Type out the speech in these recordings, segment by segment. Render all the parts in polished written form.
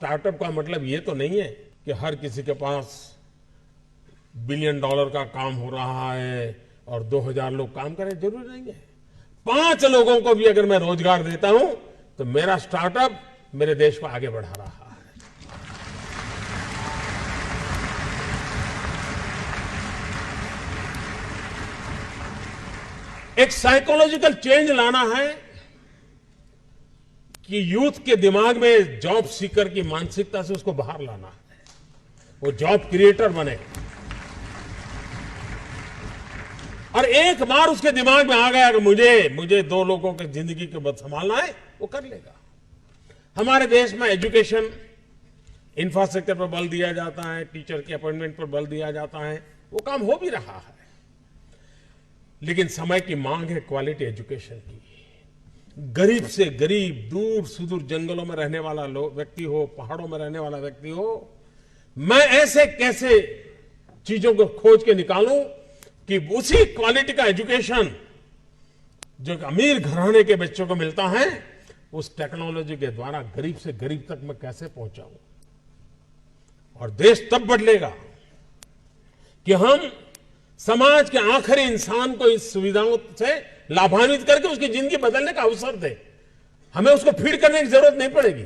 Startup का मतलब ये तो नहीं है कि हर किसी के पास $1 बिलियन का काम हो रहा है और 2000 लोग काम करें, जरूरी नहीं है। 5 लोगों को भी अगर मैं रोजगार देता हूं तो मेरा स्टार्टअप मेरे देश को आगे बढ़ा रहा है। एक साइकोलॉजिकल चेंज लाना है कि यूथ के दिमाग में जॉब सीकर की मानसिकता से उसको बाहर लाना है, वो जॉब क्रिएटर बने। और एक बार उसके दिमाग में आ गया कि मुझे 2 लोगों की जिंदगी को बस संभालना है, वो कर लेगा। हमारे देश में एजुकेशन इंफ्रास्ट्रक्चर पर बल दिया जाता है, टीचर के अपॉइंटमेंट पर बल दिया जाता है, वो काम हो भी रहा है। लेकिन समय की मांग है क्वालिटी एजुकेशन की। गरीब से गरीब, दूर सुदूर जंगलों में रहने वाला व्यक्ति हो, पहाड़ों में रहने वाला व्यक्ति हो, मैं ऐसे कैसे चीजों को खोज के निकालूं कि उसी क्वालिटी का एजुकेशन जो अमीर घराने के बच्चों को मिलता है, उस टेक्नोलॉजी के द्वारा गरीब से गरीब तक मैं कैसे पहुंचाऊं। और देश तब बदलेगा कि हम समाज के आखिरी इंसान को इस सुविधाओं से लाभान्वित करके उसकी जिंदगी बदलने का अवसर दे। हमें उसको फीड करने की जरूरत नहीं पड़ेगी।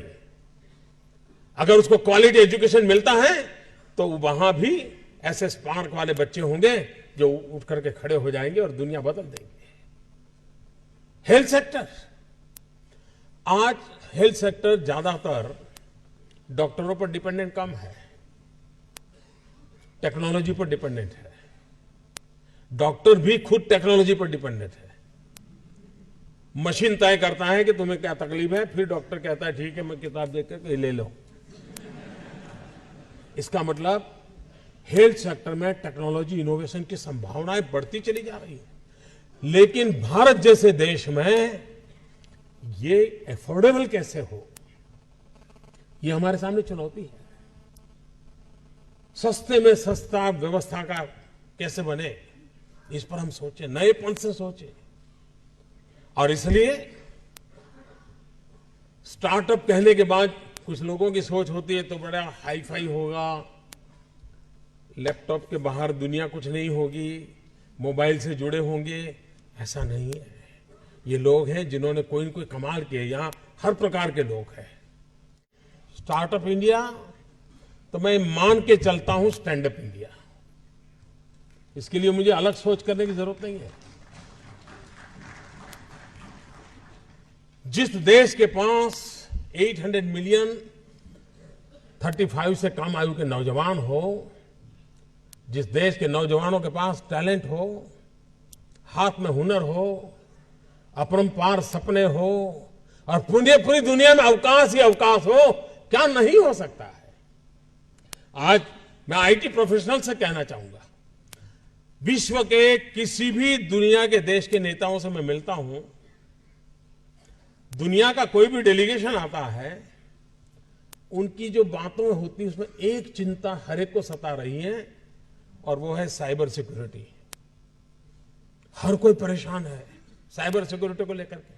अगर उसको क्वालिटी एजुकेशन मिलता है तो वहां भी ऐसे स्पार्क वाले बच्चे होंगे जो उठ करके खड़े हो जाएंगे और दुनिया बदल देंगे। हेल्थ सेक्टर, आज हेल्थ सेक्टर ज्यादातर डॉक्टरों पर डिपेंडेंट कम है, टेक्नोलॉजी पर डिपेंडेंट है। डॉक्टर भी खुद टेक्नोलॉजी पर डिपेंडेंट है। मशीन तय करता है कि तुम्हें क्या तकलीफ है, फिर डॉक्टर कहता है ठीक है, मैं किताब देख कर ले लो। इसका मतलब हेल्थ सेक्टर में टेक्नोलॉजी इनोवेशन की संभावनाएं बढ़ती चली जा रही है। लेकिन भारत जैसे देश में ये अफोर्डेबल कैसे हो, ये हमारे सामने चुनौती है। सस्ते में सस्ता व्यवस्था का कैसे बने, इस पर हम सोचें, नएपन से सोचें। और इसलिए स्टार्टअप कहने के बाद कुछ लोगों की सोच होती है तो बड़ा हाई फाई होगा, लैपटॉप के बाहर दुनिया कुछ नहीं होगी, मोबाइल से जुड़े होंगे। ऐसा नहीं है। ये लोग हैं जिन्होंने कोई न कोई कमाल किए। यहां हर प्रकार के लोग हैं। स्टार्टअप इंडिया तो मैं मान के चलता हूं स्टैंड अप इंडिया। इसके लिए मुझे अलग सोच करने की जरूरत नहीं है। जिस देश के पास 800 मिलियन 35 से कम आयु के नौजवान हो, जिस देश के नौजवानों के पास टैलेंट हो, हाथ में हुनर हो, अपरंपार सपने हो और पूरी दुनिया में अवकाश ही अवकाश हो, क्या नहीं हो सकता है। आज मैं आईटी प्रोफेशनल से कहना चाहूंगा, विश्व के किसी भी दुनिया के देश के नेताओं से मैं मिलता हूं, दुनिया का कोई भी डेलीगेशन आता है, उनकी जो बातों होती है उसमें एक चिंता हर एक को सता रही है और वो है साइबर सिक्योरिटी। हर कोई परेशान है साइबर सिक्योरिटी को लेकर के।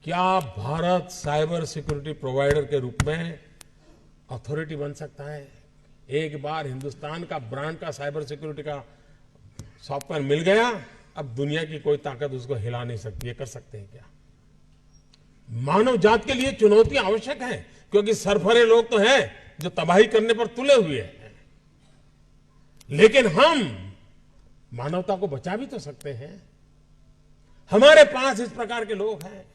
क्या भारत साइबर सिक्योरिटी प्रोवाइडर के रूप में अथॉरिटी बन सकता है? एक बार हिंदुस्तान का ब्रांड का साइबर सिक्योरिटी का सॉफ्टवेयर मिल गया, अब दुनिया की कोई ताकत उसको हिला नहीं सकती। ये कर सकते हैं क्या? मानव जात के लिए चुनौतियां आवश्यक हैं, क्योंकि सरफरे लोग तो हैं जो तबाही करने पर तुले हुए हैं। लेकिन हम मानवता को बचा भी तो सकते हैं। हमारे पास इस प्रकार के लोग हैं।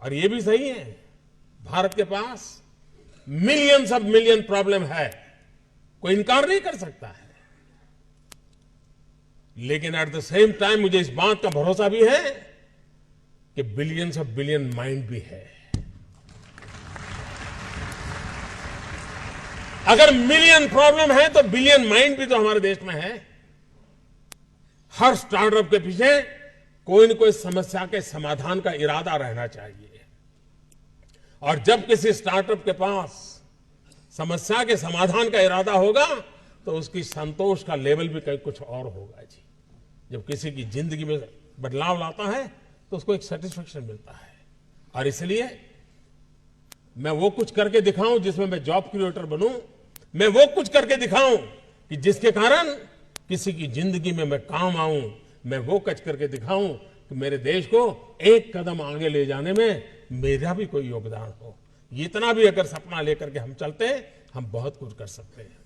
और ये भी सही है, भारत के पास मिलियंस ऑफ मिलियन प्रॉब्लम है, कोई इनकार नहीं कर सकता है। लेकिन एट द सेम टाइम मुझे इस बात का भरोसा भी है कि बिलियंस ऑफ बिलियन माइंड भी है। अगर मिलियन प्रॉब्लम है तो बिलियन माइंड भी तो हमारे देश में है। हर स्टार्टअप के पीछे कोई न कोई समस्या के समाधान का इरादा रहना चाहिए। और जब किसी स्टार्टअप के पास समस्या के समाधान का इरादा होगा तो उसकी संतोष का लेवल भी कहीं कुछ और होगा जी। जब किसी की जिंदगी में बदलाव लाता है तो उसको एक सेटिस्फेक्शन मिलता है। और इसलिए मैं वो कुछ करके दिखाऊं जिसमें मैं जॉब क्रिएटर बनूं, मैं वो कुछ करके दिखाऊं कि जिसके कारण किसी की जिंदगी में मैं काम आऊं, मैं वो कुछ करके दिखाऊं कि मेरे देश को एक कदम आगे ले जाने में मेरा भी कोई योगदान हो। इतना भी अगर सपना लेकर के हम चलते हैं, हम बहुत कुछ कर सकते हैं।